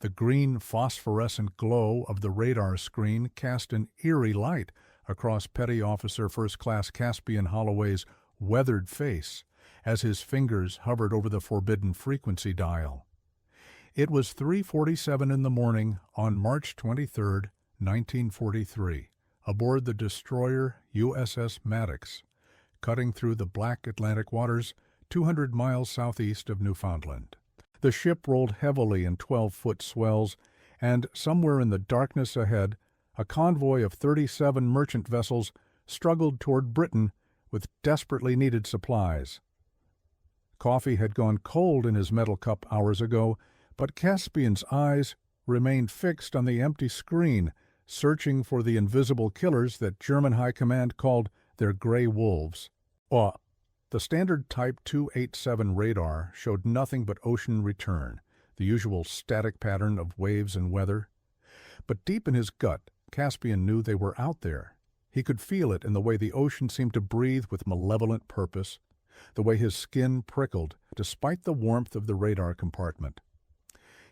The green phosphorescent glow of the radar screen cast an eerie light across Petty Officer First Class Caspian Holloway's weathered face as his fingers hovered over the forbidden frequency dial. It was 3:47 in the morning on March 23, 1943, aboard the destroyer USS Maddox, cutting through the black Atlantic waters 200 miles southeast of Newfoundland. The ship rolled heavily in 12-foot swells, and somewhere in the darkness ahead, a convoy of 37 merchant vessels struggled toward Britain with desperately needed supplies. Coffee had gone cold in his metal cup hours ago, but Caspian's eyes remained fixed on the empty screen, searching for the invisible killers that German High Command called their gray wolves. The standard Type 287 radar showed nothing but ocean return, the usual static pattern of waves and weather. But deep in his gut, Caspian knew they were out there. He could feel it in the way the ocean seemed to breathe with malevolent purpose, the way his skin prickled despite the warmth of the radar compartment.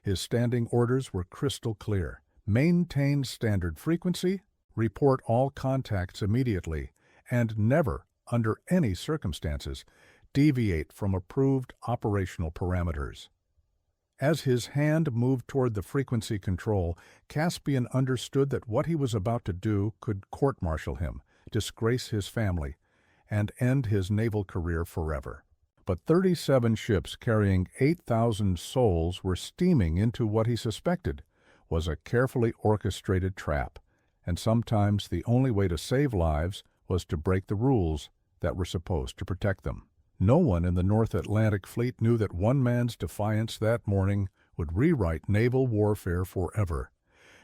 His standing orders were crystal clear. Maintain standard frequency, report all contacts immediately, and never, under any circumstances, deviate from approved operational parameters. As his hand moved toward the frequency control, Caspian understood that what he was about to do could court-martial him, disgrace his family, and end his naval career forever. But 37 ships carrying 8,000 souls were steaming into what he suspected was a carefully orchestrated trap, and sometimes the only way to save lives was to break the rules that were supposed to protect them. No one in the North Atlantic Fleet knew that one man's defiance that morning would rewrite naval warfare forever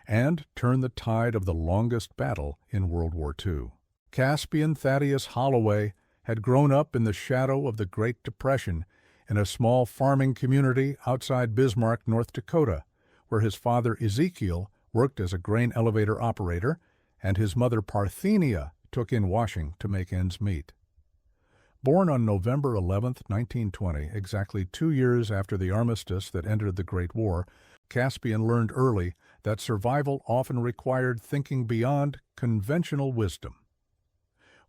and turn the tide of the longest battle in World War II. Caspian Thaddeus Holloway had grown up in the shadow of the Great Depression in a small farming community outside Bismarck, North Dakota, where his father Ezekiel worked as a grain elevator operator and his mother Parthenia took in washing to make ends meet. Born on November 11, 1920, exactly 2 years after the armistice that ended the Great War, Caspian learned early that survival often required thinking beyond conventional wisdom.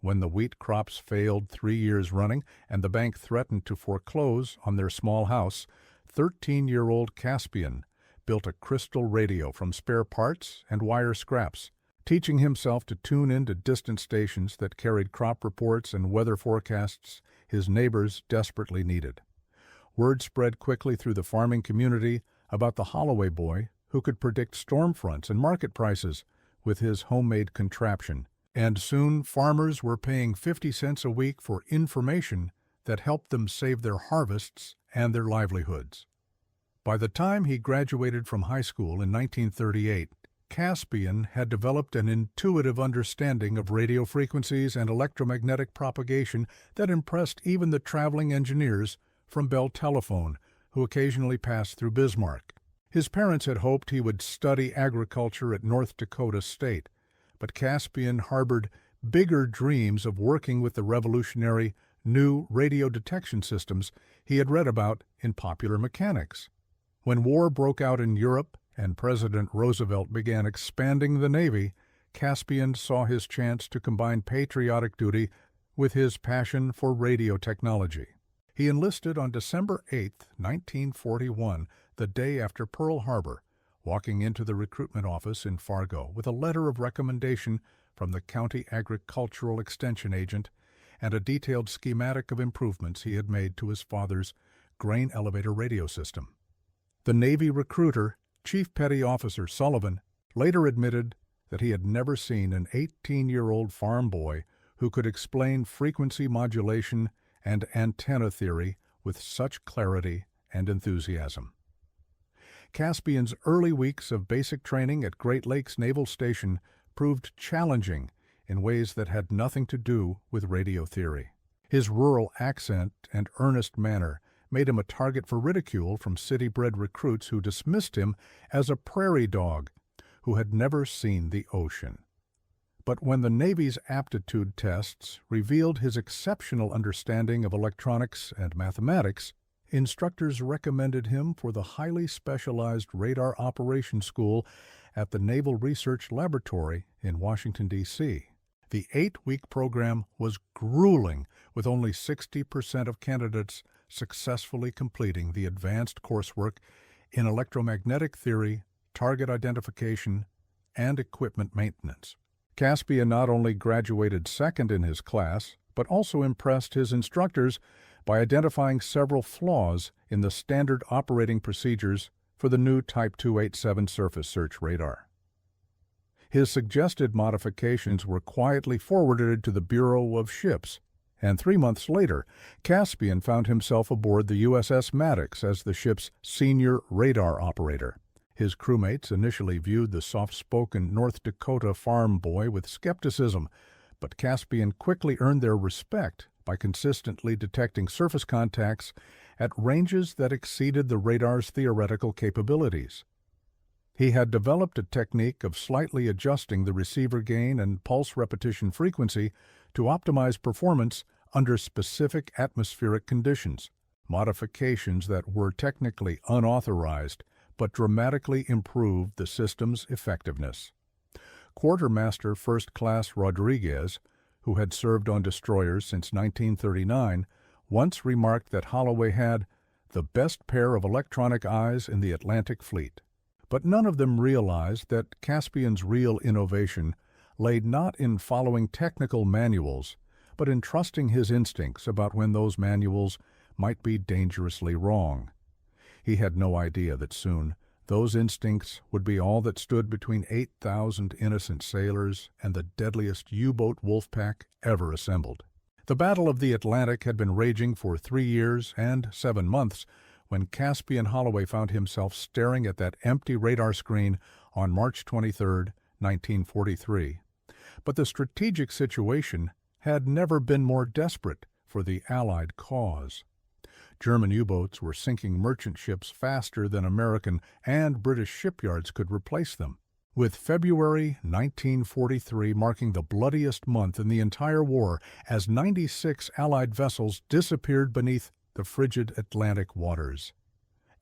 When the wheat crops failed 3 years running and the bank threatened to foreclose on their small house, 13-year-old Caspian built a crystal radio from spare parts and wire scraps, teaching himself to tune into distant stations that carried crop reports and weather forecasts his neighbors desperately needed. Word spread quickly through the farming community about the Holloway boy who could predict storm fronts and market prices with his homemade contraption, and soon farmers were paying 50 cents a week for information that helped them save their harvests and their livelihoods. By the time he graduated from high school in 1938, Caspian had developed an intuitive understanding of radio frequencies and electromagnetic propagation that impressed even the traveling engineers from Bell Telephone, who occasionally passed through Bismarck. His parents had hoped he would study agriculture at North Dakota State, but Caspian harbored bigger dreams of working with the revolutionary new radio detection systems he had read about in Popular Mechanics. When war broke out in Europe and President Roosevelt began expanding the Navy, Caspian saw his chance to combine patriotic duty with his passion for radio technology. He enlisted on December 8, 1941, the day after Pearl Harbor, walking into the recruitment office in Fargo with a letter of recommendation from the county agricultural extension agent and a detailed schematic of improvements he had made to his father's grain elevator radio system. The Navy recruiter, Chief Petty Officer Sullivan, later admitted that he had never seen an 18-year-old farm boy who could explain frequency modulation and antenna theory with such clarity and enthusiasm. Caspian's early weeks of basic training at Great Lakes Naval Station proved challenging in ways that had nothing to do with radio theory. His rural accent and earnest manner made him a target for ridicule from city-bred recruits who dismissed him as a prairie dog who had never seen the ocean. But when the Navy's aptitude tests revealed his exceptional understanding of electronics and mathematics, instructors recommended him for the highly specialized Radar Operations School at the Naval Research Laboratory in Washington, D.C. The 8-week program was grueling, with only 60% of candidates successfully completing the advanced coursework in electromagnetic theory, target identification, and equipment maintenance. Caspian not only graduated second in his class, but also impressed his instructors by identifying several flaws in the standard operating procedures for the new Type 287 surface search radar. His suggested modifications were quietly forwarded to the Bureau of Ships, and 3 months later, Caspian found himself aboard the USS Maddox as the ship's senior radar operator. His crewmates initially viewed the soft-spoken North Dakota farm boy with skepticism, but Caspian quickly earned their respect by consistently detecting surface contacts at ranges that exceeded the radar's theoretical capabilities. He had developed a technique of slightly adjusting the receiver gain and pulse repetition frequency to optimize performance under specific atmospheric conditions, modifications that were technically unauthorized but dramatically improved the system's effectiveness. Quartermaster First Class Rodriguez, who had served on destroyers since 1939, once remarked that Holloway had the best pair of electronic eyes in the Atlantic Fleet. But none of them realized that Caspian's real innovation lay not in following technical manuals, but in trusting his instincts about when those manuals might be dangerously wrong. He had no idea that soon those instincts would be all that stood between 8,000 innocent sailors and the deadliest U-boat wolf pack ever assembled. The Battle of the Atlantic had been raging for 3 years and 7 months when Caspian Holloway found himself staring at that empty radar screen on March 23, 1943. But the strategic situation had never been more desperate for the Allied cause. German U-boats were sinking merchant ships faster than American and British shipyards could replace them. With February 1943 marking the bloodiest month in the entire war as 96 Allied vessels disappeared beneath the frigid Atlantic waters.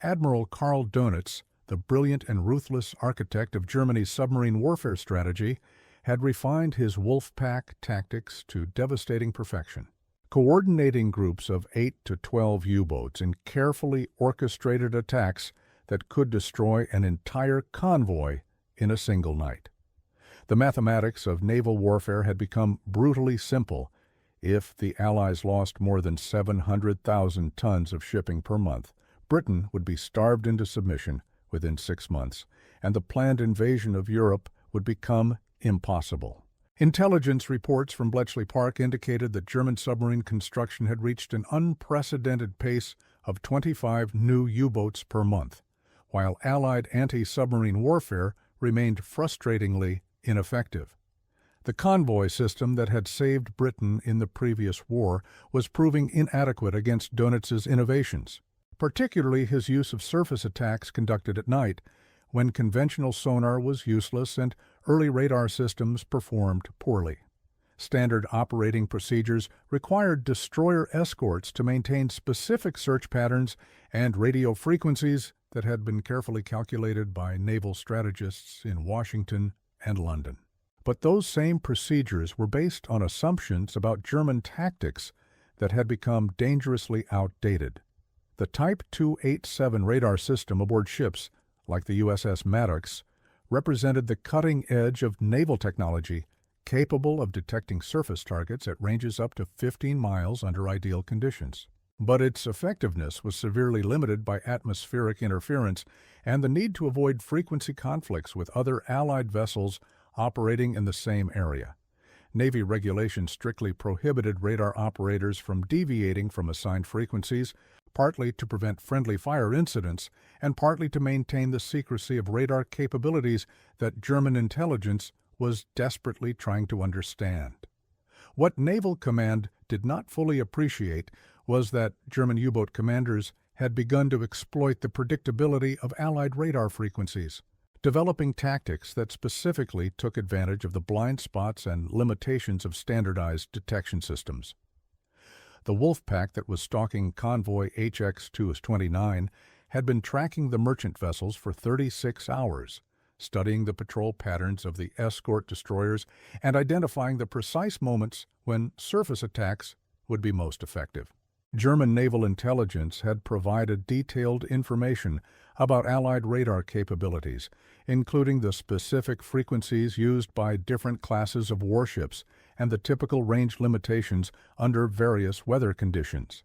Admiral Karl Dönitz, the brilliant and ruthless architect of Germany's submarine warfare strategy, had refined his Wolfpack tactics to devastating perfection. Coordinating groups of 8 to 12 U-boats in carefully orchestrated attacks that could destroy an entire convoy in a single night. The mathematics of naval warfare had become brutally simple. If the Allies lost more than 700,000 tons of shipping per month, Britain would be starved into submission within 6 months, and the planned invasion of Europe would become impossible. Intelligence reports from Bletchley Park indicated that German submarine construction had reached an unprecedented pace of 25 new U-boats per month, while Allied anti-submarine warfare remained frustratingly ineffective. The convoy system that had saved Britain in the previous war was proving inadequate against Dönitz's innovations, particularly his use of surface attacks conducted at night, when conventional sonar was useless and early radar systems performed poorly. Standard operating procedures required destroyer escorts to maintain specific search patterns and radio frequencies that had been carefully calculated by naval strategists in Washington and London. But those same procedures were based on assumptions about German tactics that had become dangerously outdated. The Type 287 radar system aboard ships, like the USS Maddox, represented the cutting edge of naval technology, capable of detecting surface targets at ranges up to 15 miles under ideal conditions. But its effectiveness was severely limited by atmospheric interference and the need to avoid frequency conflicts with other Allied vessels operating in the same area. Navy regulations strictly prohibited radar operators from deviating from assigned frequencies, partly to prevent friendly fire incidents and partly to maintain the secrecy of radar capabilities that German intelligence was desperately trying to understand. What Naval Command did not fully appreciate was that German U-boat commanders had begun to exploit the predictability of Allied radar frequencies, developing tactics that specifically took advantage of the blind spots and limitations of standardized detection systems. The wolf pack that was stalking convoy HX-229 had been tracking the merchant vessels for 36 hours, studying the patrol patterns of the escort destroyers and identifying the precise moments when surface attacks would be most effective. German naval intelligence had provided detailed information about Allied radar capabilities, including the specific frequencies used by different classes of warships and the typical range limitations under various weather conditions.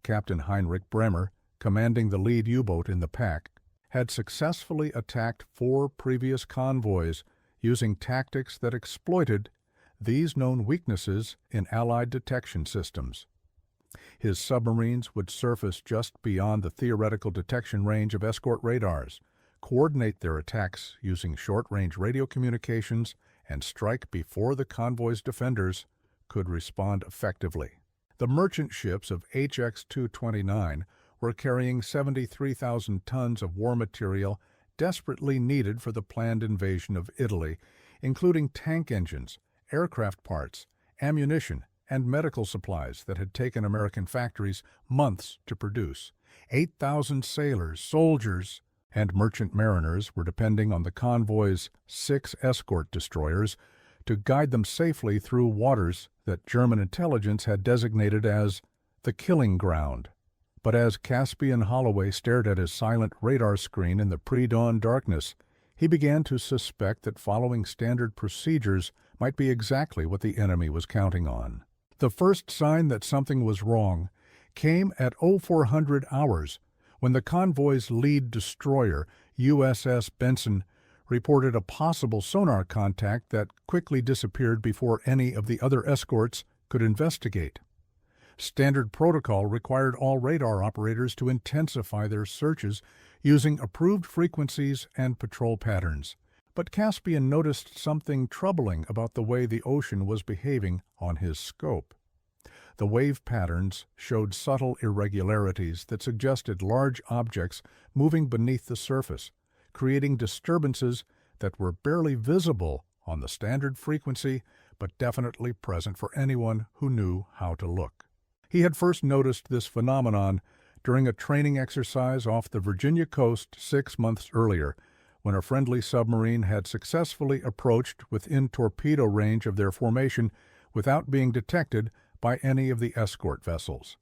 Captain Heinrich Bremer, commanding the lead U-boat in the pack, had successfully attacked 4 previous convoys using tactics that exploited these known weaknesses in Allied detection systems. His submarines would surface just beyond the theoretical detection range of escort radars, coordinate their attacks using short-range radio communications, and strike before the convoy's defenders could respond effectively. The merchant ships of HX-229 were carrying 73,000 tons of war material desperately needed for the planned invasion of Italy, including tank engines, aircraft parts, ammunition, and medical supplies that had taken American factories months to produce. 8,000 sailors, soldiers, and merchant mariners were depending on the convoy's 6 escort destroyers to guide them safely through waters that German intelligence had designated as the killing ground. But as Caspian Holloway stared at his silent radar screen in the pre-dawn darkness, he began to suspect that following standard procedures might be exactly what the enemy was counting on. The first sign that something was wrong came at 0400 hours when the convoy's lead destroyer, USS Benson, reported a possible sonar contact that quickly disappeared before any of the other escorts could investigate. Standard protocol required all radar operators to intensify their searches using approved frequencies and patrol patterns. But Caspian noticed something troubling about the way the ocean was behaving on his scope. The wave patterns showed subtle irregularities that suggested large objects moving beneath the surface, creating disturbances that were barely visible on the standard frequency, but definitely present for anyone who knew how to look. He had first noticed this phenomenon during a training exercise off the Virginia coast 6 months earlier, when a friendly submarine had successfully approached within torpedo range of their formation without being detected by any of the escort vessels.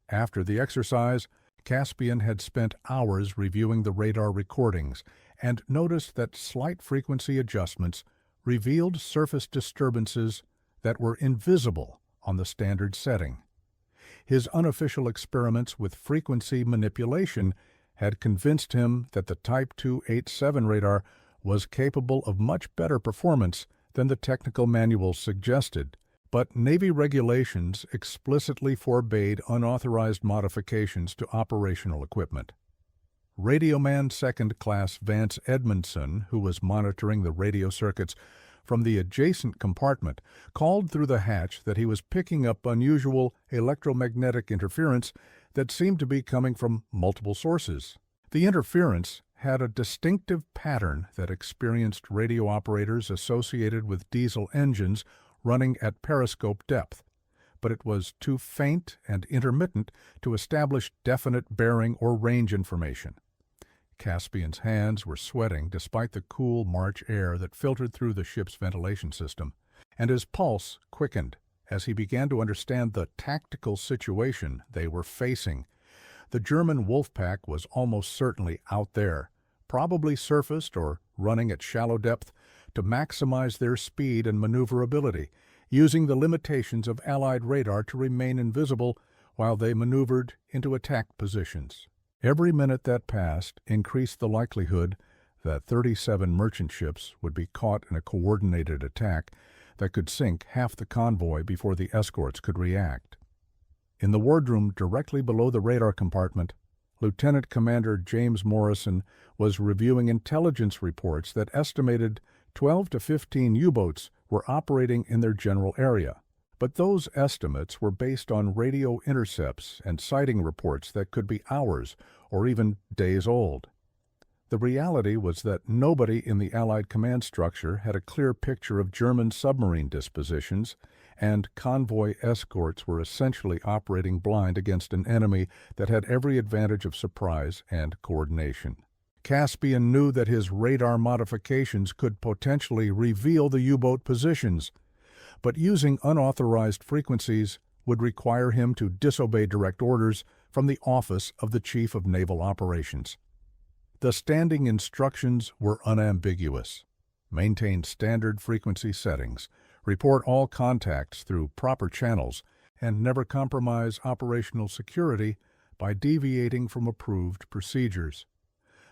After the exercise, Caspian had spent hours reviewing the radar recordings and noticed that slight frequency adjustments revealed surface disturbances that were invisible on the standard setting. His unofficial experiments with frequency manipulation had convinced him that the Type 287 radar was capable of much better performance than the technical manuals suggested, but Navy regulations explicitly forbade unauthorized modifications to operational equipment. Radioman Second Class Vance Edmondson, who was monitoring the radio circuits from the adjacent compartment, called through the hatch that he was picking up unusual electromagnetic interference that seemed to be coming from multiple sources. The interference had a distinctive pattern that experienced radio operators associated with diesel engines running at periscope depth, but it was too faint and intermittent to establish definite bearing or range information. Caspian's hands were sweating despite the cool March air that filtered through the ship's ventilation system, and his pulse quickened as he began to understand the tactical situation they were facing. The German Wolfpack was almost certainly out there, probably surfaced or running at shallow depth to maximize their speed and maneuverability, using the limitations of Allied radar to remain invisible while they maneuvered into attack positions. Every minute that passed increased the likelihood that 37 merchant ships would be caught in a coordinated attack that could sink half the convoy before the escorts could react. In the wardroom directly below the radar compartment, Lieutenant Commander James Morrison was reviewing intelligence reports that estimated 12 to 15 U-boats were operating in their general area. But those estimates were based on radio intercepts and sighting reports that could be hours or even days old. The reality was that nobody in the Allied command structure had a clear picture of German submarine dispositions, and convoy escorts were essentially operating blind against an enemy that had every advantage of surprise and coordination. Caspian knew that his radar modifications could potentially reveal the U-boat positions, but using unauthorized frequencies would require him to disobey direct orders from the Office of the Chief of Naval Operations. The standing instructions were unambiguous. Maintain standard frequency settings, report all contacts through proper channels, and never compromise operational security by deviating from approved procedures.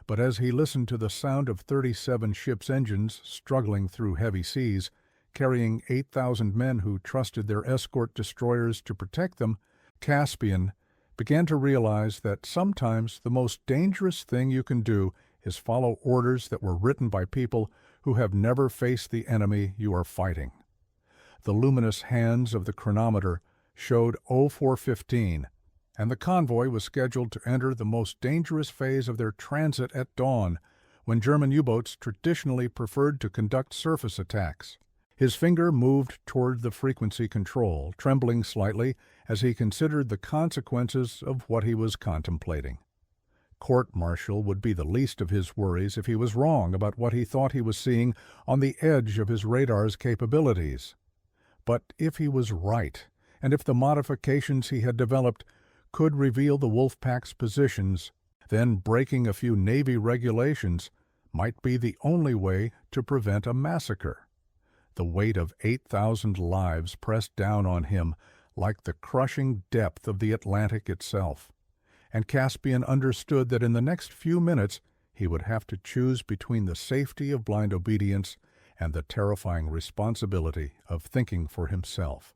But as he listened to the sound of 37 ships' engines struggling through heavy seas, carrying 8,000 men who trusted their escort destroyers to protect them, Caspian began to realize that sometimes the most dangerous thing you can do is follow orders that were written by people who have never faced the enemy you are fighting. The luminous hands of the chronometer showed 0415, and the convoy was scheduled to enter the most dangerous phase of their transit at dawn, when German U-boats traditionally preferred to conduct surface attacks. His finger moved toward the frequency control, trembling slightly as he considered the consequences of what he was contemplating. Court-martial would be the least of his worries if he was wrong about what he thought he was seeing on the edge of his radar's capabilities. But if he was right, and if the modifications he had developed could reveal the Wolfpack's positions, then breaking a few Navy regulations might be the only way to prevent a massacre. The weight of 8,000 lives pressed down on him like the crushing depth of the Atlantic itself, and Caspian understood that in the next few minutes he would have to choose between the safety of blind obedience and the terrifying responsibility of thinking for himself.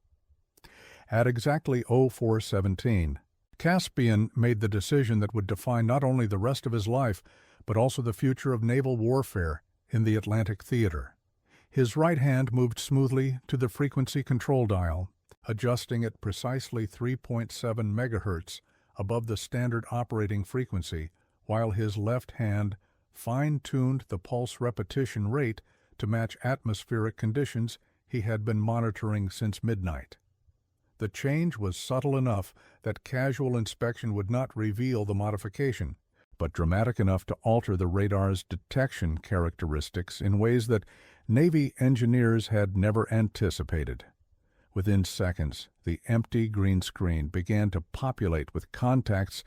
At exactly 0417, Caspian made the decision that would define not only the rest of his life, but also the future of naval warfare in the Atlantic theater. His right hand moved smoothly to the frequency control dial, adjusting it precisely 3.7 megahertz above the standard operating frequency, while his left hand fine-tuned the pulse repetition rate to match atmospheric conditions he had been monitoring since midnight. The change was subtle enough that casual inspection would not reveal the modification, but dramatic enough to alter the radar's detection characteristics in ways that Navy engineers had never anticipated. Within seconds, the empty green screen began to populate with contacts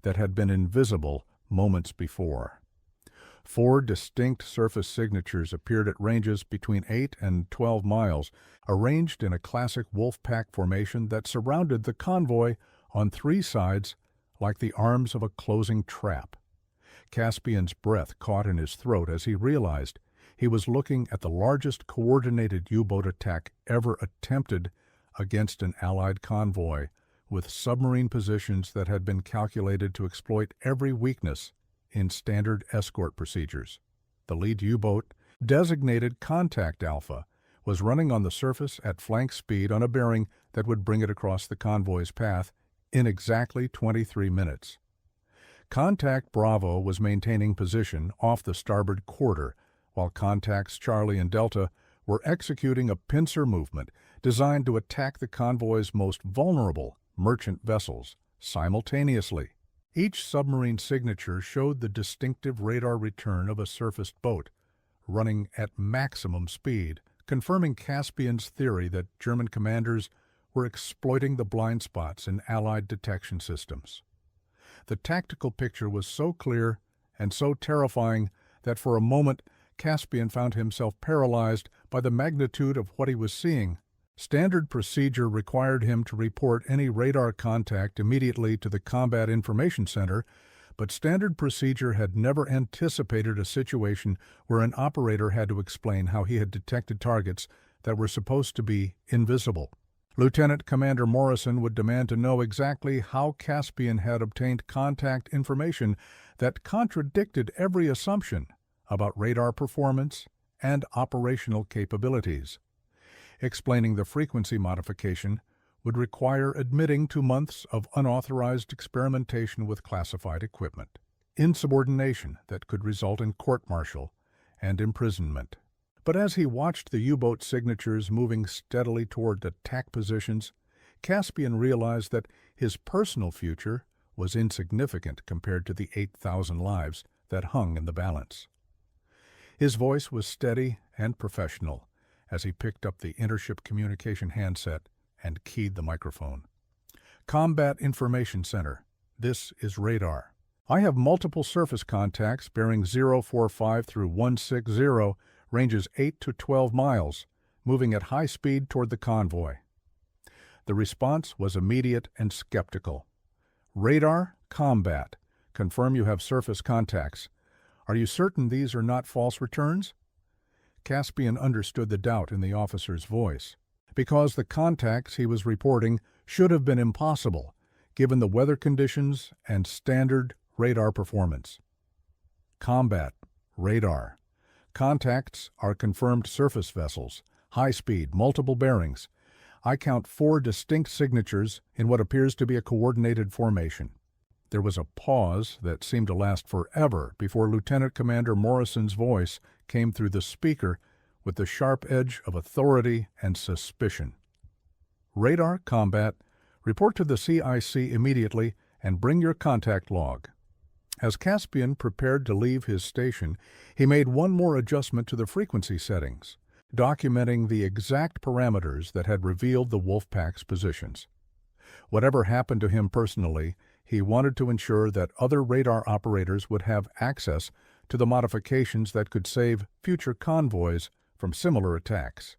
that had been invisible moments before. 4 distinct surface signatures appeared at ranges between 8 and 12 miles, arranged in a classic Wolfpack formation that surrounded the convoy on 3 sides like the arms of a closing trap. Caspian's breath caught in his throat as he realized he was looking at the largest coordinated U-boat attack ever attempted against an Allied convoy, with submarine positions that had been calculated to exploit every weakness in standard escort procedures. The lead U-boat, designated Contact Alpha, was running on the surface at flank speed on a bearing that would bring it across the convoy's path in exactly 23 minutes. Contact Bravo was maintaining position off the starboard quarter, while Contacts Charlie and Delta were executing a pincer movement designed to attack the convoy's most vulnerable merchant vessels simultaneously. Each submarine signature showed the distinctive radar return of a surfaced boat, running at maximum speed, confirming Caspian's theory that German commanders were exploiting the blind spots in Allied detection systems. The tactical picture was so clear and so terrifying that for a moment Caspian found himself paralyzed by the magnitude of what he was seeing. Standard procedure required him to report any radar contact immediately to the Combat Information Center, but standard procedure had never anticipated a situation where an operator had to explain how he had detected targets that were supposed to be invisible. Lieutenant Commander Morrison would demand to know exactly how Caspian had obtained contact information that contradicted every assumption about radar performance and operational capabilities. Explaining the frequency modification would require admitting to months of unauthorized experimentation with classified equipment, insubordination that could result in court-martial and imprisonment. But as he watched the U-boat signatures moving steadily toward attack positions, Caspian realized that his personal future was insignificant compared to the 8,000 lives that hung in the balance. His voice was steady and professional as he picked up the intership communication handset and keyed the microphone. Combat Information Center. This is Radar. I have multiple surface contacts bearing 045 through 160, ranges 8 to 12 miles, moving at high speed toward the convoy. The response was immediate and skeptical. Radar, combat. Confirm you have surface contacts. Are you certain these are not false returns? Caspian understood the doubt in the officer's voice, because the contacts he was reporting should have been impossible, given the weather conditions and standard radar performance. Combat, radar. Contacts are confirmed surface vessels, high speed, multiple bearings. I count 4 distinct signatures in what appears to be a coordinated formation. There was a pause that seemed to last forever before Lieutenant Commander Morrison's voice came through the speaker with the sharp edge of authority and suspicion. Radar, combat. Report to the CIC immediately and bring your contact log. As Caspian prepared to leave his station, he made one more adjustment to the frequency settings, documenting the exact parameters that had revealed the Wolfpack's positions. Whatever happened to him personally, he wanted to ensure that other radar operators would have access to the modifications that could save future convoys from similar attacks.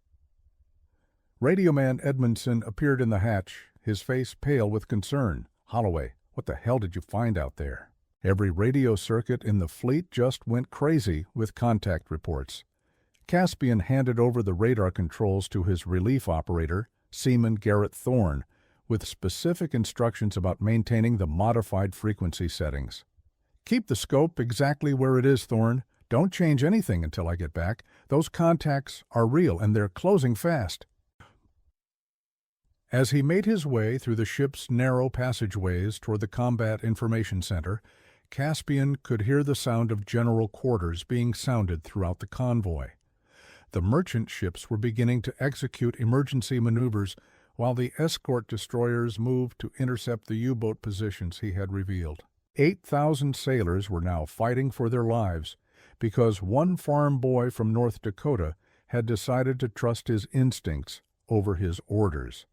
Radioman Edmondson appeared in the hatch, his face pale with concern. "Holloway, what the hell did you find out there?" Every radio circuit in the fleet just went crazy with contact reports. Caspian handed over the radar controls to his relief operator, Seaman Garrett Thorne, with specific instructions about maintaining the modified frequency settings. "Keep the scope exactly where it is, Thorne. Don't change anything until I get back. Those contacts are real and they're closing fast." As he made his way through the ship's narrow passageways toward the Combat Information Center, Caspian could hear the sound of general quarters being sounded throughout the convoy. The merchant ships were beginning to execute emergency maneuvers while the escort destroyers moved to intercept the U-boat positions he had revealed. 8,000 sailors were now fighting for their lives because one farm boy from North Dakota had decided to trust his instincts over his orders.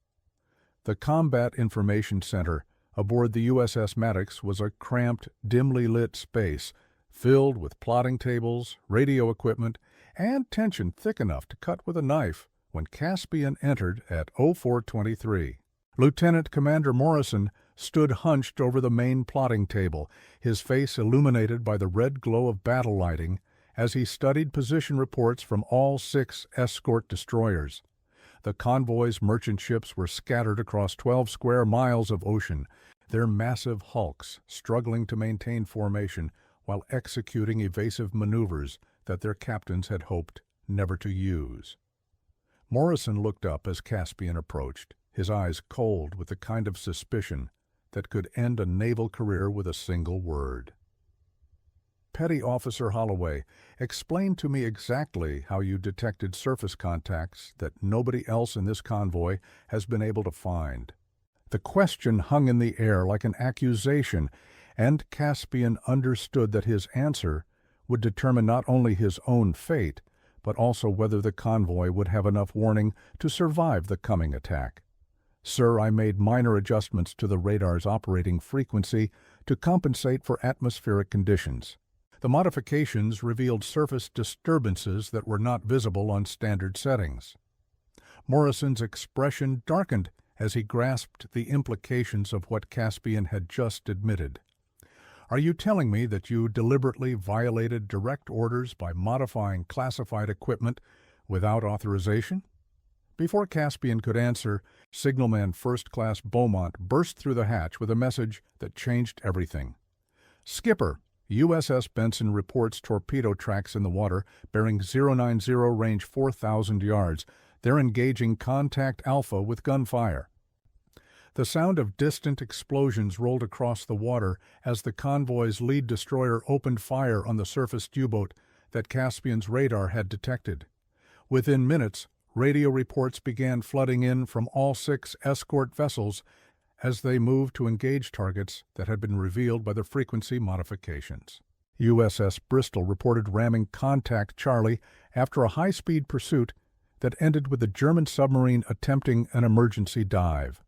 The Combat Information Center aboard the USS Maddox was a cramped, dimly lit space filled with plotting tables, radio equipment, and tension thick enough to cut with a knife when Caspian entered at 0423. Lieutenant Commander Morrison stood hunched over the main plotting table, his face illuminated by the red glow of battle lighting as he studied position reports from all 6 escort destroyers. The convoy's merchant ships were scattered across 12 square miles of ocean, their massive hulks struggling to maintain formation while executing evasive maneuvers that their captains had hoped never to use. Morrison looked up as Caspian approached, his eyes cold with the kind of suspicion that could end a naval career with a single word. "Petty Officer Holloway, explain to me exactly how you detected surface contacts that nobody else in this convoy has been able to find." The question hung in the air like an accusation, and Caspian understood that his answer would determine not only his own fate, but also whether the convoy would have enough warning to survive the coming attack. "Sir, I made minor adjustments to the radar's operating frequency to compensate for atmospheric conditions. The modifications revealed surface disturbances that were not visible on standard settings." Morrison's expression darkened as he grasped the implications of what Caspian had just admitted. "Are you telling me that you deliberately violated direct orders by modifying classified equipment without authorization?" Before Caspian could answer, Signalman First Class Beaumont burst through the hatch with a message that changed everything. "Skipper, USS Benson reports torpedo tracks in the water bearing 090 range 4,000 yards. They're engaging Contact Alpha with gunfire." The sound of distant explosions rolled across the water as the convoy's lead destroyer opened fire on the surfaced U-boat that Caspian's radar had detected. Within minutes, radio reports began flooding in from all 6 escort vessels as they moved to engage targets that had been revealed by the frequency modifications. USS Bristol reported ramming Contact Charlie after a high-speed pursuit that ended with the German submarine attempting an emergency dive.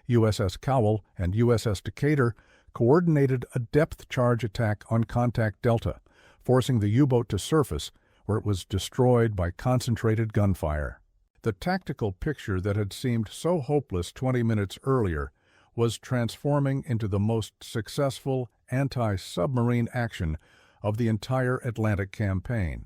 USS Cowell and USS Decatur coordinated a depth charge attack on Contact Delta, forcing the U-boat to surface, where it was destroyed by concentrated gunfire. The tactical picture that had seemed so hopeless 20 minutes earlier was transforming into the most successful anti-submarine action of the entire Atlantic campaign.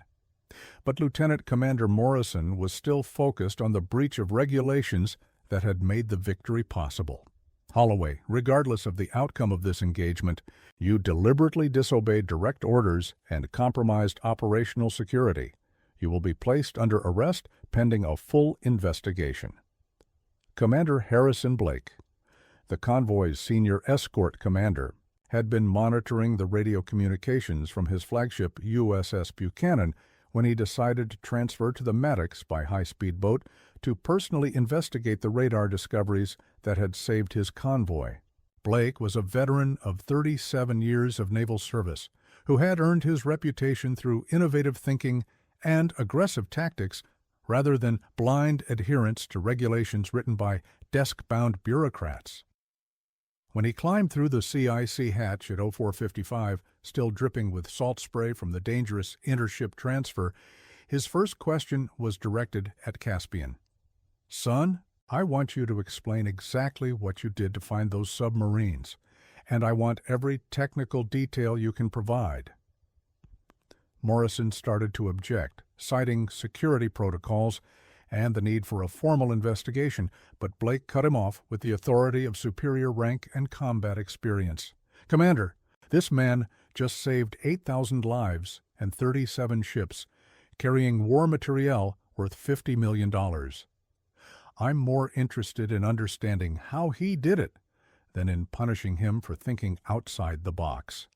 But Lieutenant Commander Morrison was still focused on the breach of regulations that had made the victory possible. Holloway, regardless of the outcome of this engagement, you deliberately disobeyed direct orders and compromised operational security. You will be placed under arrest pending a full investigation. Commander Harrison Blake, the convoy's senior escort commander, had been monitoring the radio communications from his flagship USS Buchanan when he decided to transfer to the Maddox by high-speed boat to personally investigate the radar discoveries that had saved his convoy. Blake was a veteran of 37 years of naval service who had earned his reputation through innovative thinking and aggressive tactics rather than blind adherence to regulations written by desk-bound bureaucrats. When he climbed through the CIC hatch at 0455, still dripping with salt spray from the dangerous intership transfer, his first question was directed at Caspian. "Son, I want you to explain exactly what you did to find those submarines, and I want every technical detail you can provide." Morrison started to object, citing security protocols and the need for a formal investigation, but Blake cut him off with the authority of superior rank and combat experience. "Commander, this man just saved 8,000 lives and 37 ships, carrying war materiel worth $50 million. I'm more interested in understanding how he did it than in punishing him for thinking outside the box."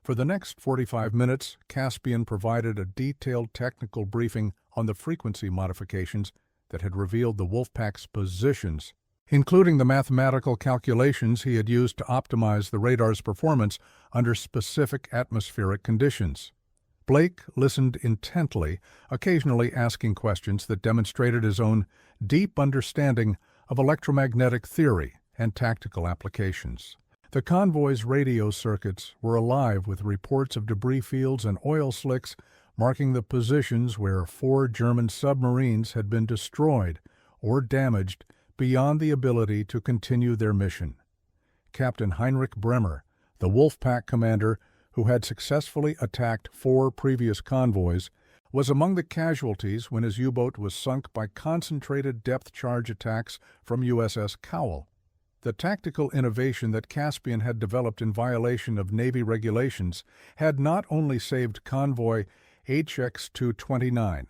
For the next 45 minutes, Caspian provided a detailed technical briefing on the frequency modifications that had revealed the Wolfpack's positions, including the mathematical calculations he had used to optimize the radar's performance under specific atmospheric conditions. Blake listened intently, occasionally asking questions that demonstrated his own deep understanding of electromagnetic theory and tactical applications. The convoy's radio circuits were alive with reports of debris fields and oil slicks marking the positions where 4 German submarines had been destroyed or damaged beyond the ability to continue their mission. Captain Heinrich Bremer, the Wolfpack commander who had successfully attacked 4 previous convoys, was among the casualties when his U-boat was sunk by concentrated depth charge attacks from USS Cowell. The tactical innovation that Caspian had developed in violation of Navy regulations had not only saved convoy HX-229,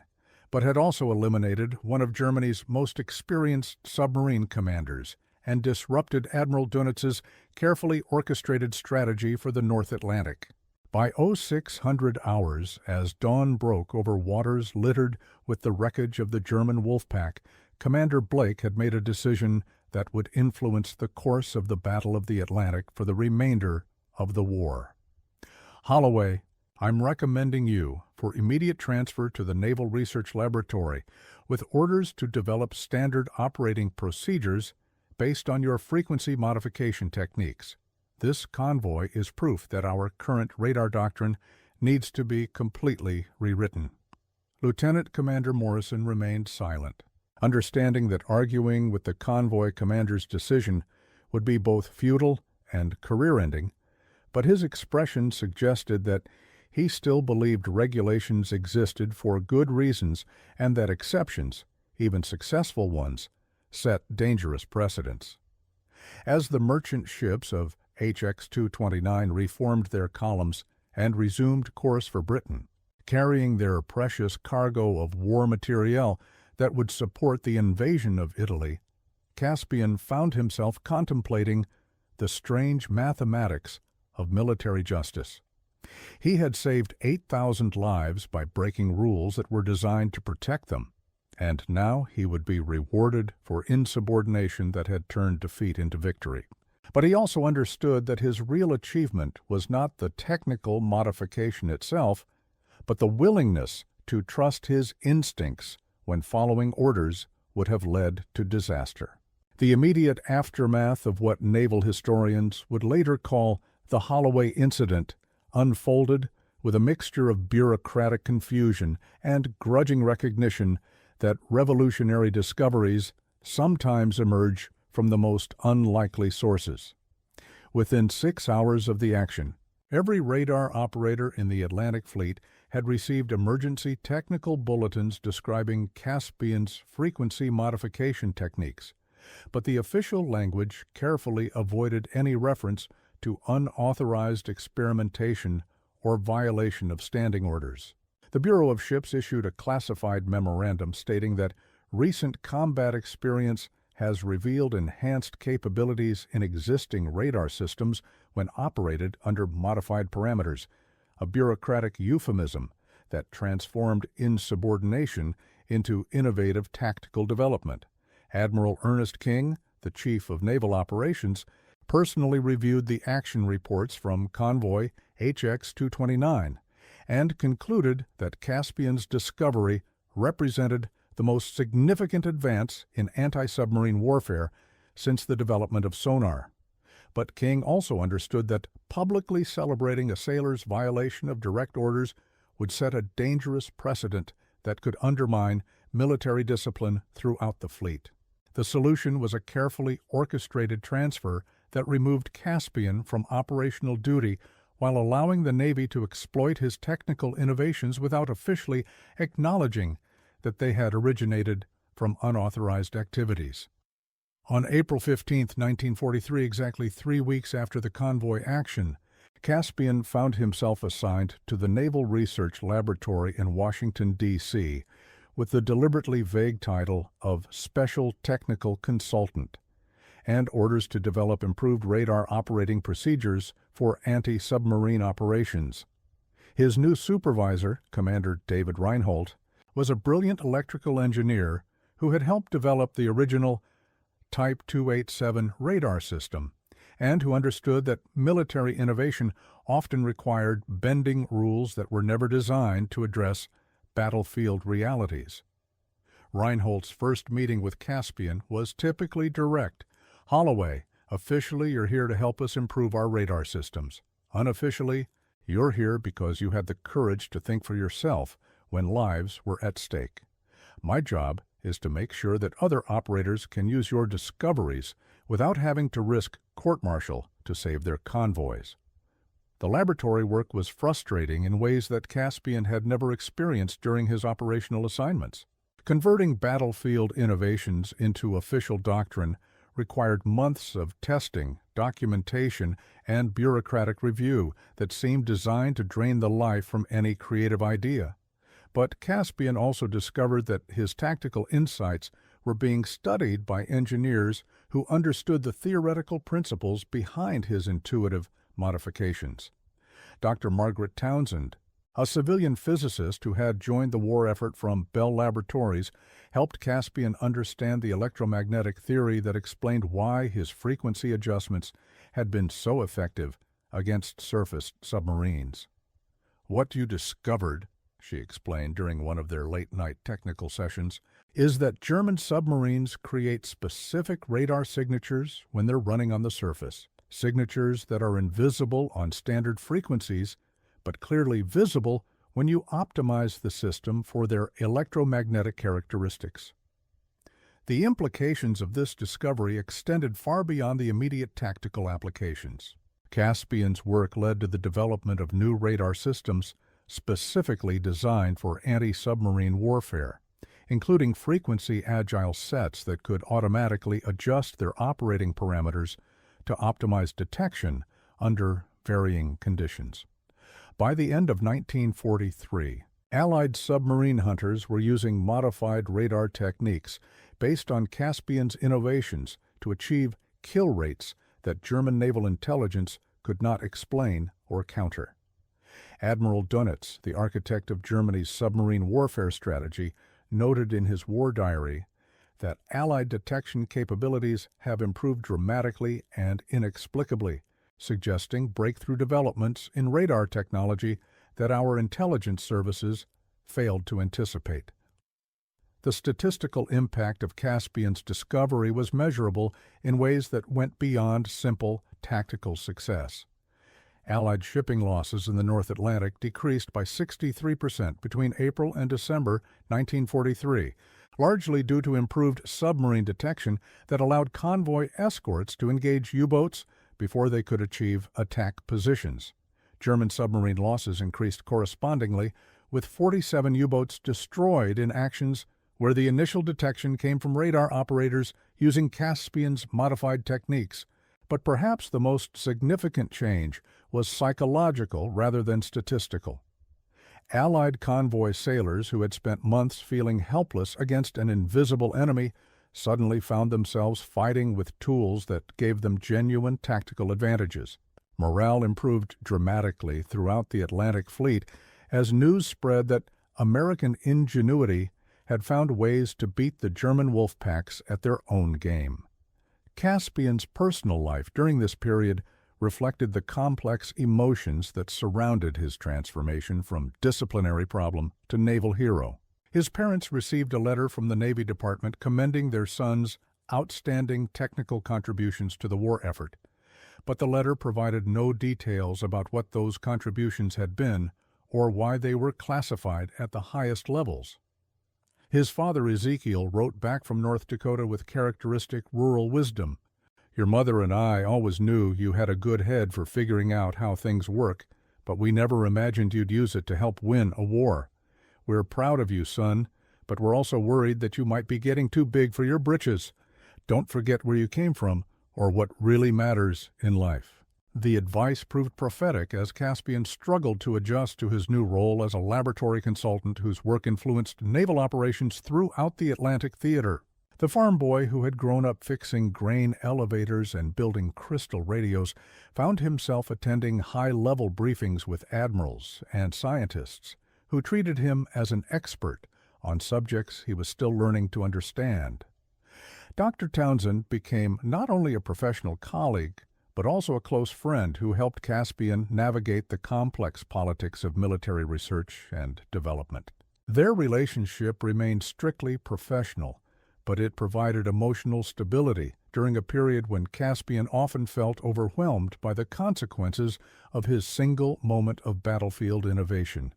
but had also eliminated one of Germany's most experienced submarine commanders and disrupted Admiral Dönitz's carefully orchestrated strategy for the North Atlantic. By 0600 hours, as dawn broke over waters littered with the wreckage of the German Wolfpack, Commander Blake had made a decision that would influence the course of the Battle of the Atlantic for the remainder of the war. "Holloway, I'm recommending you for immediate transfer to the Naval Research Laboratory with orders to develop standard operating procedures based on your frequency modification techniques. This convoy is proof that our current radar doctrine needs to be completely rewritten." Lieutenant Commander Morrison remained silent, understanding that arguing with the convoy commander's decision would be both futile and career-ending, but his expression suggested that he still believed regulations existed for good reasons and that exceptions, even successful ones, set dangerous precedents. As the merchant ships of HX-229 reformed their columns and resumed course for Britain, carrying their precious cargo of war materiel that would support the invasion of Italy, Caspian found himself contemplating the strange mathematics of military justice. He had saved 8,000 lives by breaking rules that were designed to protect them, and now he would be rewarded for insubordination that had turned defeat into victory. But he also understood that his real achievement was not the technical modification itself, but the willingness to trust his instincts when following orders would have led to disaster. The immediate aftermath of what naval historians would later call the Holloway Incident unfolded with a mixture of bureaucratic confusion and grudging recognition that revolutionary discoveries sometimes emerge from the most unlikely sources. Within 6 hours of the action, every radar operator in the Atlantic Fleet had received emergency technical bulletins describing Caspian's frequency modification techniques, but the official language carefully avoided any reference to unauthorized experimentation or violation of standing orders. The Bureau of Ships issued a classified memorandum stating that recent combat experience has revealed enhanced capabilities in existing radar systems when operated under modified parameters, a bureaucratic euphemism that transformed insubordination into innovative tactical development. Admiral Ernest King, the Chief of Naval Operations, personally reviewed the action reports from convoy HX-229 and concluded that Caspian's discovery represented the most significant advance in anti-submarine warfare since the development of sonar. But King also understood that publicly celebrating a sailor's violation of direct orders would set a dangerous precedent that could undermine military discipline throughout the fleet. The solution was a carefully orchestrated transfer that removed Caspian from operational duty while allowing the Navy to exploit his technical innovations without officially acknowledging that they had originated from unauthorized activities. On April 15, 1943, exactly 3 weeks after the convoy action, Caspian found himself assigned to the Naval Research Laboratory in Washington, D.C., with the deliberately vague title of Special Technical Consultant, and orders to develop improved radar operating procedures for anti-submarine operations. His new supervisor, Commander David Reinhold, was a brilliant electrical engineer who had helped develop the original Type 287 radar system, and who understood that military innovation often required bending rules that were never designed to address battlefield realities. Reinhold's first meeting with Caspian was typically direct. "Holloway, officially you're here to help us improve our radar systems. Unofficially, you're here because you had the courage to think for yourself when lives were at stake. My job is to make sure that other operators can use your discoveries without having to risk court-martial to save their convoys." The laboratory work was frustrating in ways that Caspian had never experienced during his operational assignments. Converting battlefield innovations into official doctrine required months of testing, documentation, and bureaucratic review that seemed designed to drain the life from any creative idea. But Caspian also discovered that his tactical insights were being studied by engineers who understood the theoretical principles behind his intuitive modifications. Dr. Margaret Townsend, a civilian physicist who had joined the war effort from Bell Laboratories, helped Caspian understand the electromagnetic theory that explained why his frequency adjustments had been so effective against surface submarines. "What you discovered," she explained during one of their late-night technical sessions, "is that German submarines create specific radar signatures when they're running on the surface. Signatures that are invisible on standard frequencies, but clearly visible when you optimize the system for their electromagnetic characteristics." The implications of this discovery extended far beyond the immediate tactical applications. Caspian's work led to the development of new radar systems specifically designed for anti-submarine warfare, including frequency-agile sets that could automatically adjust their operating parameters to optimize detection under varying conditions. By the end of 1943, Allied submarine hunters were using modified radar techniques based on Caspian's innovations to achieve kill rates that German naval intelligence could not explain or counter. Admiral Dönitz, the architect of Germany's submarine warfare strategy, noted in his war diary that Allied detection capabilities have improved dramatically and inexplicably, suggesting breakthrough developments in radar technology that our intelligence services failed to anticipate. The statistical impact of Caspian's discovery was measurable in ways that went beyond simple tactical success. Allied shipping losses in the North Atlantic decreased by 63% between April and December 1943, largely due to improved submarine detection that allowed convoy escorts to engage U-boats before they could achieve attack positions. German submarine losses increased correspondingly, with 47 U-boats destroyed in actions where the initial detection came from radar operators using Caspian's modified techniques. But perhaps the most significant change was psychological rather than statistical. Allied convoy sailors who had spent months feeling helpless against an invisible enemy suddenly found themselves fighting with tools that gave them genuine tactical advantages. Morale improved dramatically throughout the Atlantic Fleet as news spread that American ingenuity had found ways to beat the German wolf packs at their own game. Caspian's personal life during this period reflected the complex emotions that surrounded his transformation from disciplinary problem to naval hero. His parents received a letter from the Navy Department commending their son's outstanding technical contributions to the war effort, but the letter provided no details about what those contributions had been or why they were classified at the highest levels. His father Ezekiel wrote back from North Dakota with characteristic rural wisdom. "Your mother and I always knew you had a good head for figuring out how things work, but we never imagined you'd use it to help win a war. We're proud of you, son, but we're also worried that you might be getting too big for your britches. Don't forget where you came from or what really matters in life." The advice proved prophetic as Caspian struggled to adjust to his new role as a laboratory consultant whose work influenced naval operations throughout the Atlantic theater. The farm boy who had grown up fixing grain elevators and building crystal radios found himself attending high-level briefings with admirals and scientists who treated him as an expert on subjects he was still learning to understand. Dr. Townsend became not only a professional colleague, but also a close friend who helped Caspian navigate the complex politics of military research and development. Their relationship remained strictly professional, but it provided emotional stability during a period when Caspian often felt overwhelmed by the consequences of his single moment of battlefield innovation.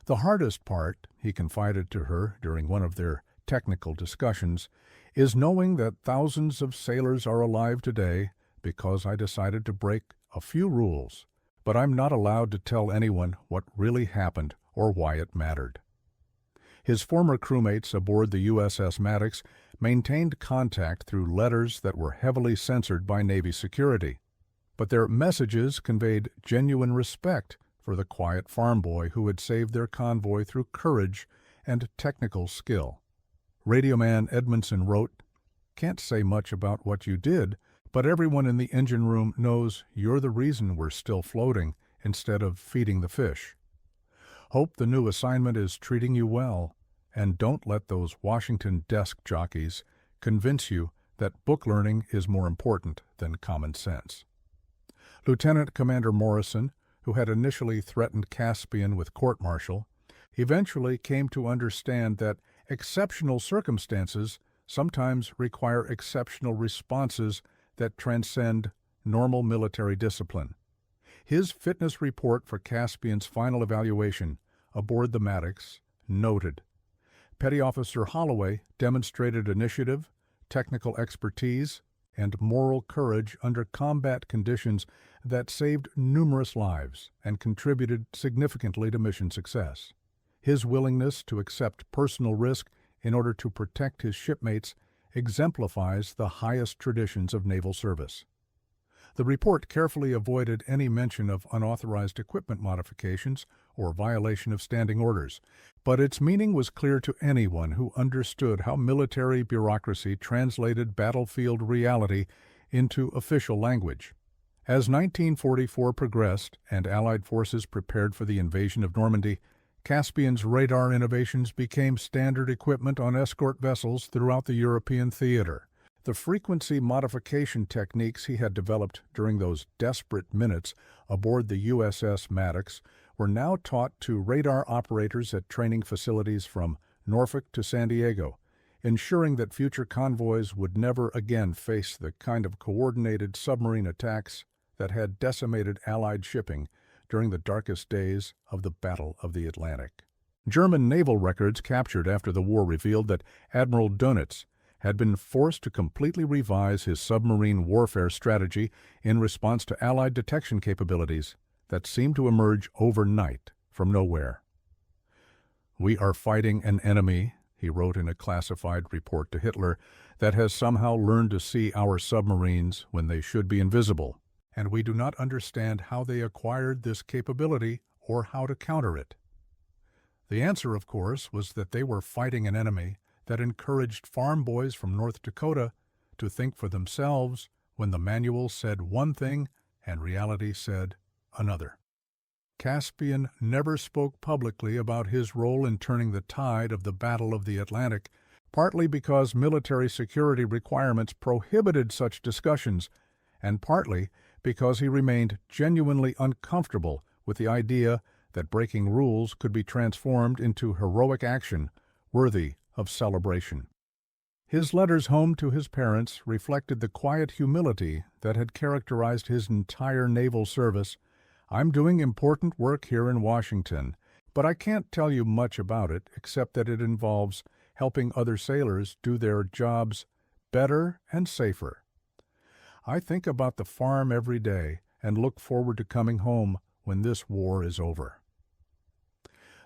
"The hardest part," he confided to her during one of their technical discussions, "is knowing that thousands of sailors are alive today because I decided to break a few rules, but I'm not allowed to tell anyone what really happened or why it mattered." His former crewmates aboard the USS Maddox maintained contact through letters that were heavily censored by Navy security, but their messages conveyed genuine respect for the quiet farm boy who had saved their convoy through courage and technical skill. Radioman Edmondson wrote, "Can't say much about what you did, but everyone in the engine room knows you're the reason we're still floating instead of feeding the fish. Hope the new assignment is treating you well, and don't let those Washington desk jockeys convince you that book learning is more important than common sense." Lieutenant Commander Morrison, who had initially threatened Caspian with court-martial, eventually came to understand that exceptional circumstances sometimes require exceptional responses that transcend normal military discipline. His fitness report for Caspian's final evaluation aboard the Maddox noted, "Petty Officer Holloway demonstrated initiative, technical expertise, and moral courage under combat conditions that saved numerous lives and contributed significantly to mission success. His willingness to accept personal risk in order to protect his shipmates exemplifies the highest traditions of naval service." The report carefully avoided any mention of unauthorized equipment modifications or violation of standing orders, but its meaning was clear to anyone who understood how military bureaucracy translated battlefield reality into official language. As 1944 progressed and Allied forces prepared for the invasion of Normandy, Caspian's radar innovations became standard equipment on escort vessels throughout the European theater. The frequency modification techniques he had developed during those desperate minutes aboard the USS Maddox were now taught to radar operators at training facilities from Norfolk to San Diego, ensuring that future convoys would never again face the kind of coordinated submarine attacks that had decimated Allied shipping during the darkest days of the Battle of the Atlantic. German naval records captured after the war revealed that Admiral Dönitz had been forced to completely revise his submarine warfare strategy in response to Allied detection capabilities that seemed to emerge overnight from nowhere. "We are fighting an enemy," he wrote in a classified report to Hitler, "that has somehow learned to see our submarines when they should be invisible, and we do not understand how they acquired this capability or how to counter it." The answer, of course, was that they were fighting an enemy that encouraged farm boys from North Dakota to think for themselves when the manual said one thing and reality said another. Caspian never spoke publicly about his role in turning the tide of the Battle of the Atlantic, partly because military security requirements prohibited such discussions, and partly because he remained genuinely uncomfortable with the idea that breaking rules could be transformed into heroic action worthy of celebration. His letters home to his parents reflected the quiet humility that had characterized his entire naval service. "I'm doing important work here in Washington, but I can't tell you much about it except that it involves helping other sailors do their jobs better and safer. I think about the farm every day and look forward to coming home when this war is over."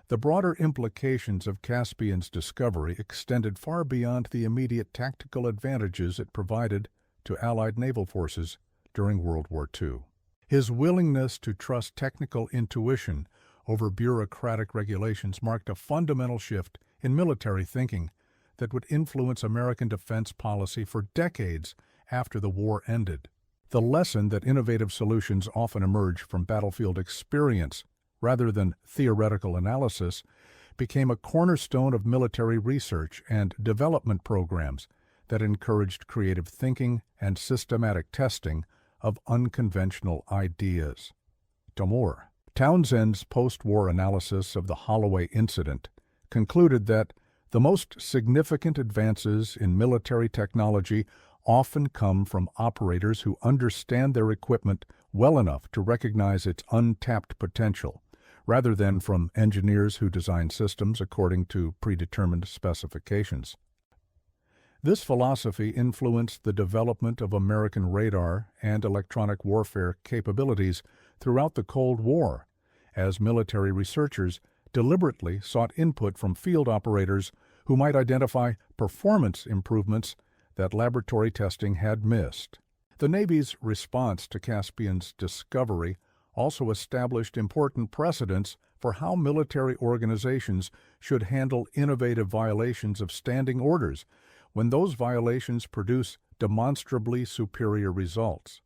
The broader implications of Caspian's discovery extended far beyond the immediate tactical advantages it provided to Allied naval forces during World War II. His willingness to trust technical intuition over bureaucratic regulations marked a fundamental shift in military thinking that would influence American defense policy for decades after the war ended. The lesson that innovative solutions often emerge from battlefield experience rather than theoretical analysis became a cornerstone of military research and development programs that encouraged creative thinking and systematic testing of unconventional ideas. Damore, Townsend's post-war analysis of the Holloway incident, concluded that the most significant advances in military technology often come from operators who understand their equipment well enough to recognize its untapped potential, rather than from engineers who design systems according to predetermined specifications. This philosophy influenced the development of American radar and electronic warfare capabilities throughout the Cold War, as military researchers deliberately sought input from field operators who might identify performance improvements that laboratory testing had missed. The Navy's response to Caspian's discovery also established important precedents for how military organizations should handle innovative violations of standing orders when those violations produce demonstrably superior results.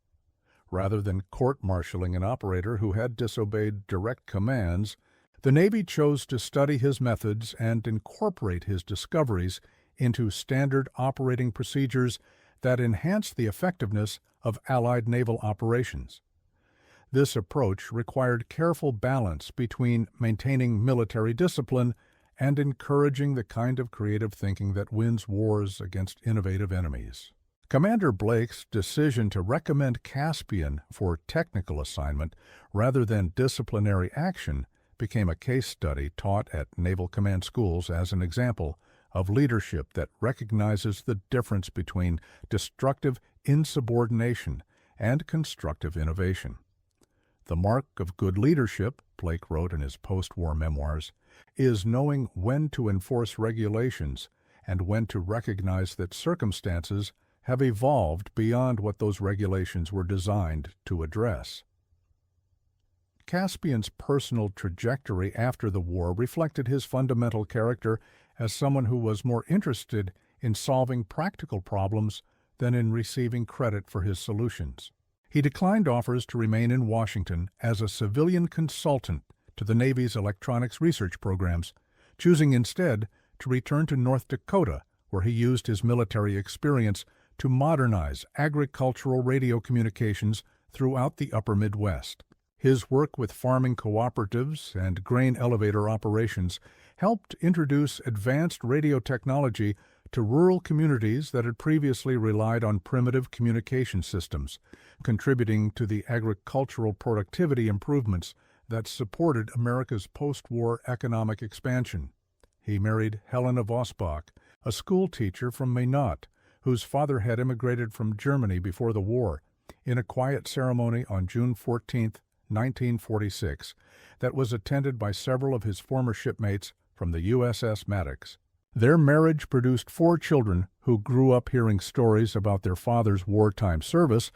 Rather than court-martialing an operator who had disobeyed direct commands, the Navy chose to study his methods and incorporate his discoveries into standard operating procedures that enhanced the effectiveness of Allied naval operations. This approach required careful balance between maintaining military discipline and encouraging the kind of creative thinking that wins wars against innovative enemies. Commander Blake's decision to recommend Caspian for technical assignment rather than disciplinary action became a case study taught at naval command schools as an example of leadership that recognizes the difference between destructive insubordination and constructive innovation. "The mark of good leadership," Blake wrote in his post-war memoirs, "is knowing when to enforce regulations and when to recognize that circumstances have evolved beyond what those regulations were designed to address." Caspian's personal trajectory after the war reflected his fundamental character as someone who was more interested in solving practical problems than in receiving credit for his solutions. He declined offers to remain in Washington as a civilian consultant to the Navy's electronics research programs, choosing instead to return to North Dakota, where he used his military experience to modernize agricultural radio communications throughout the upper Midwest. His work with farming cooperatives and grain elevator operations helped introduce advanced radio technology to rural communities that had previously relied on primitive communication systems, contributing to the agricultural productivity improvements that supported America's post-war economic expansion. He married Helena Vosbach, a school teacher from Minot, whose father had immigrated from Germany before the war, in a quiet ceremony on June 14, 1946, that was attended by several of his former shipmates from the USS Maddox. Their marriage produced 4 children who grew up hearing stories about their father's wartime service,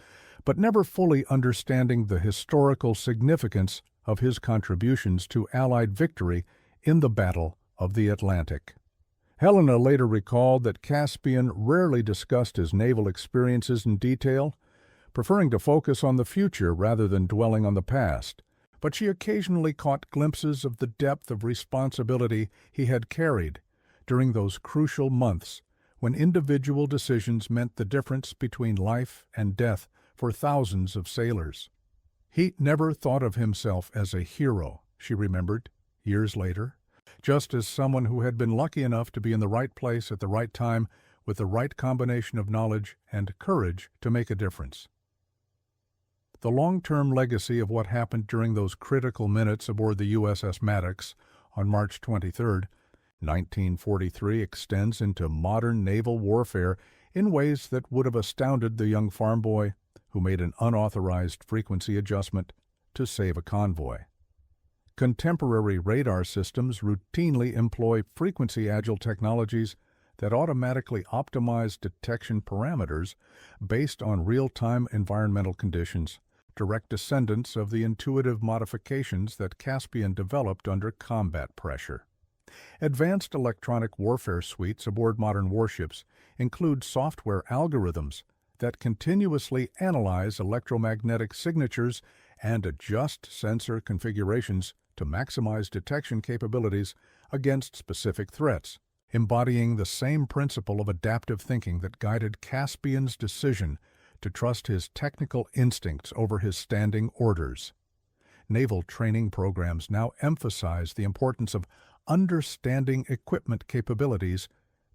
but never fully understanding the historical significance of his contributions to Allied victory in the Battle of the Atlantic. Helena later recalled that Caspian rarely discussed his naval experiences in detail, preferring to focus on the future rather than dwelling on the past, but she occasionally caught glimpses of the depth of responsibility he had carried during those crucial months when individual decisions meant the difference between life and death for thousands of sailors. He never thought of himself as a hero, she remembered, years later, just as someone who had been lucky enough to be in the right place at the right time with the right combination of knowledge and courage to make a difference. The long-term legacy of what happened during those critical minutes aboard the USS Maddox on March 23, 1943 extends into modern naval warfare in ways that would have astounded the young farm boy who made an unauthorized frequency adjustment to save a convoy. Contemporary radar systems routinely employ frequency-agile technologies that automatically optimize detection parameters based on real-time environmental conditions, direct descendants of the intuitive modifications that Caspian developed under combat pressure. Advanced electronic warfare suites aboard modern warships include software algorithms that continuously analyze electromagnetic signatures and adjust sensor configurations to maximize detection capabilities against specific threats, embodying the same principle of adaptive thinking that guided Caspian's decision to trust his technical instincts over his standing orders. Naval training programs now emphasize the importance of understanding equipment capabilities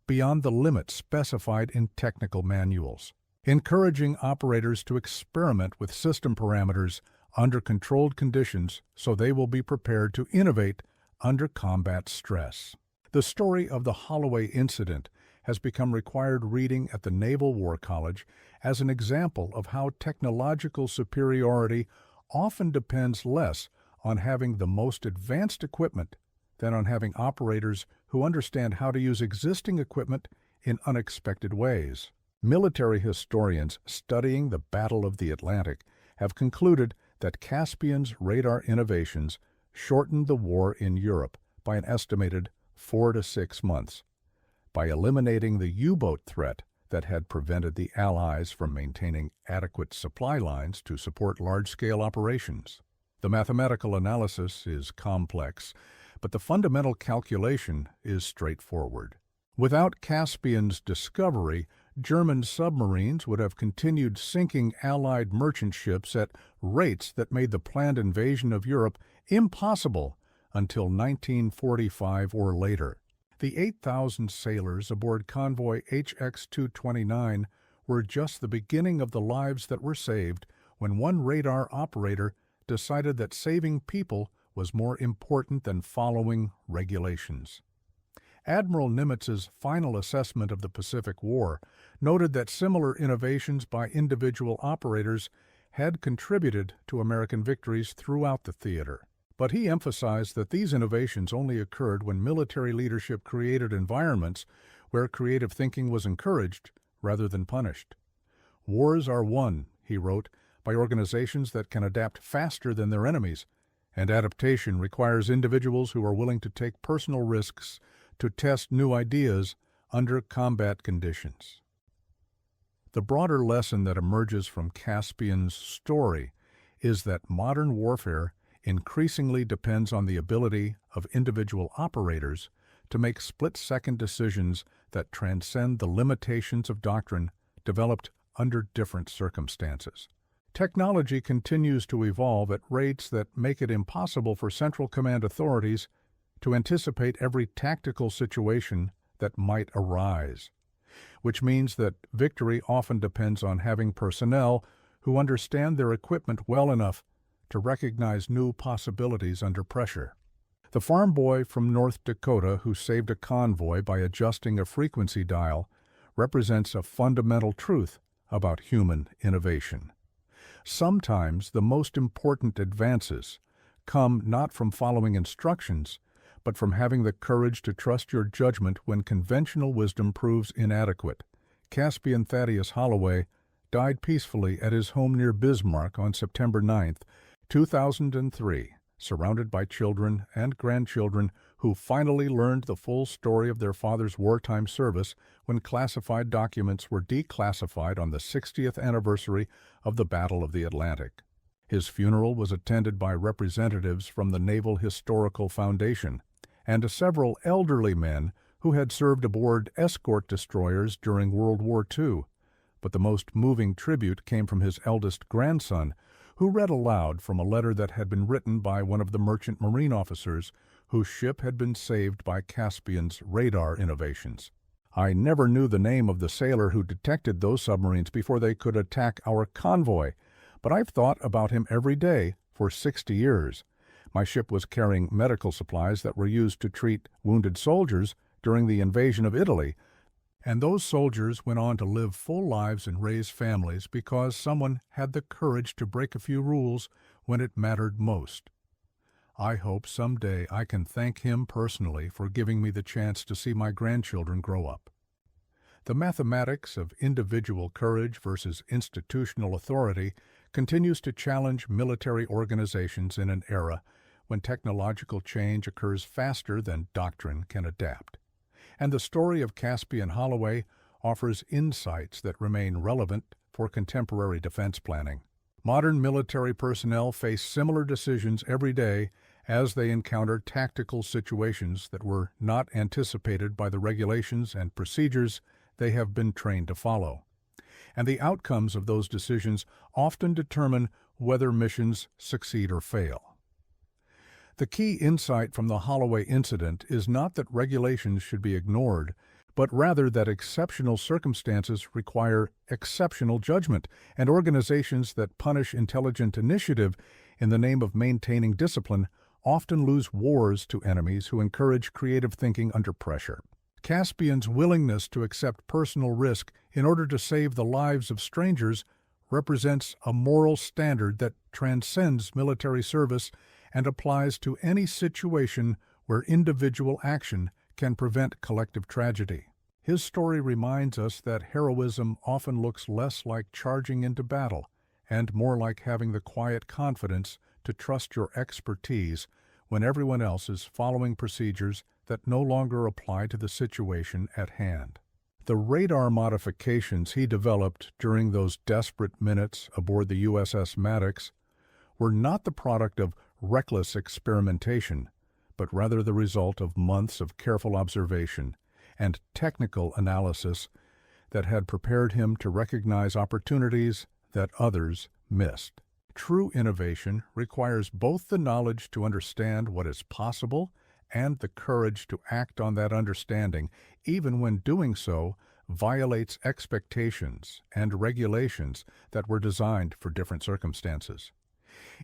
beyond the limits specified in technical manuals, encouraging operators to experiment with system parameters under controlled conditions so they will be prepared to innovate under combat stress. The story of the Holloway incident has become required reading at the Naval War College as an example of how technological superiority often depends less on having the most advanced equipment than on having operators who understand how to use existing equipment in unexpected ways. Military historians studying the Battle of the Atlantic have concluded that Caspian's radar innovations shortened the war in Europe by an estimated 4 to 6 months, by eliminating the U-boat threat that had prevented the Allies from maintaining adequate supply lines to support large-scale operations. The mathematical analysis is complex, but the fundamental calculation is straightforward. Without Caspian's discovery, German submarines would have continued sinking Allied merchant ships at rates that made the planned invasion of Europe impossible until 1945 or later. The 8,000 sailors aboard convoy HX-229 were just the beginning of the lives that were saved when one radar operator decided that saving people was more important than following regulations. Admiral Nimitz's final assessment of the Pacific War noted that similar innovations by individual operators had contributed to American victories throughout the theater. But he emphasized that these innovations only occurred when military leadership created environments where creative thinking was encouraged rather than punished. Wars are won, he wrote, by organizations that can adapt faster than their enemies, and adaptation requires individuals who are willing to take personal risks to test new ideas under combat conditions. The broader lesson that emerges from Caspian's story is that modern warfare increasingly depends on the ability of individual operators to make split-second decisions that transcend the limitations of doctrine developed under different circumstances. Technology continues to evolve at rates that make it impossible for Central Command authorities to anticipate every tactical situation that might arise, which means that victory often depends on having personnel who understand their equipment well enough to recognize new possibilities under pressure. The farm boy from North Dakota who saved a convoy by adjusting a frequency dial represents a fundamental truth about human innovation. Sometimes the most important advances come not from following instructions, but from having the courage to trust your judgment when conventional wisdom proves inadequate. Caspian Thaddeus Holloway died peacefully at his home near Bismarck on September 9, 2003, surrounded by children and grandchildren who finally learned the full story of their father's wartime service when classified documents were declassified on the 60th anniversary of the Battle of the Atlantic. His funeral was attended by representatives from the Naval Historical Foundation and several elderly men who had served aboard escort destroyers during World War II. But the most moving tribute came from his eldest grandson, who read aloud from a letter that had been written by one of the merchant marine officers whose ship had been saved by Caspian's radar innovations. "I never knew the name of the sailor who detected those submarines before they could attack our convoy, but I've thought about him every day for 60 years. My ship was carrying medical supplies that were used to treat wounded soldiers during the invasion of Italy, and those soldiers went on to live full lives and raise families because someone had the courage to break a few rules when it mattered most. I hope someday I can thank him personally for giving me the chance to see my grandchildren grow up." The mathematics of individual courage versus institutional authority continues to challenge military organizations in an era when technological change occurs faster than doctrine can adapt. And the story of Caspian Holloway offers insights that remain relevant for contemporary defense planning. Modern military personnel face similar decisions every day as they encounter tactical situations that were not anticipated by the regulations and procedures they have been trained to follow. And the outcomes of those decisions often determine whether missions succeed or fail. The key insight from the Holloway incident is not that regulations should be ignored, but rather that exceptional circumstances require exceptional judgment, and organizations that punish intelligent initiative in the name of maintaining discipline often lose wars to enemies who encourage creative thinking under pressure. Caspian's willingness to accept personal risk in order to save the lives of strangers represents a moral standard that transcends military service and applies to any situation where individual action can prevent collective tragedy. His story reminds us that heroism often looks less like charging into battle and more like having the quiet confidence to trust your expertise when everyone else is following procedures that no longer apply to the situation at hand. The radar modifications he developed during those desperate minutes aboard the USS Maddox were not the product of reckless experimentation, but rather the result of months of careful observation and technical analysis that had prepared him to recognize opportunities that others missed. True innovation requires both the knowledge to understand what is possible and the courage to act on that understanding, even when doing so violates expectations and regulations that were designed for different circumstances.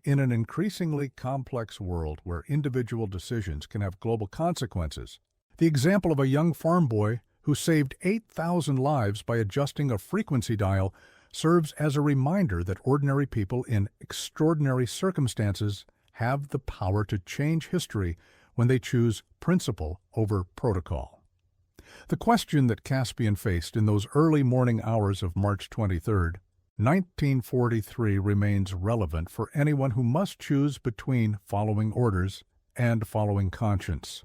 In an increasingly complex world where individual decisions can have global consequences, the example of a young farm boy who saved 8,000 lives by adjusting a frequency dial serves as a reminder that ordinary people in extraordinary circumstances have the power to change history when they choose principle over protocol. The question that Caspian faced in those early morning hours of March 23, 1943 remains relevant for anyone who must choose between following orders and following conscience.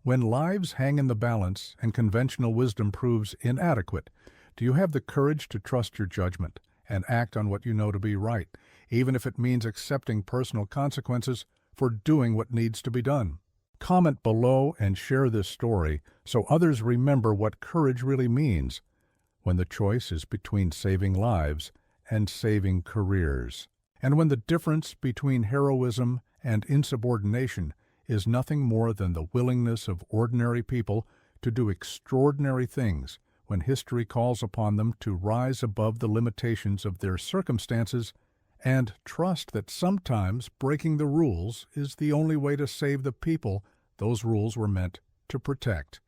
When lives hang in the balance and conventional wisdom proves inadequate, Do you have the courage to trust your judgment and act on what you know to be right, even if it means accepting personal consequences for doing what needs to be done? Comment below and share this story so others remember what courage really means when the choice is between saving lives and saving careers, and when the difference between heroism and insubordination is nothing more than the willingness of ordinary people to do extraordinary things when history calls upon them to rise above the limitations of their circumstances and trust that sometimes breaking the rules is the only way to save the people those rules were meant to protect.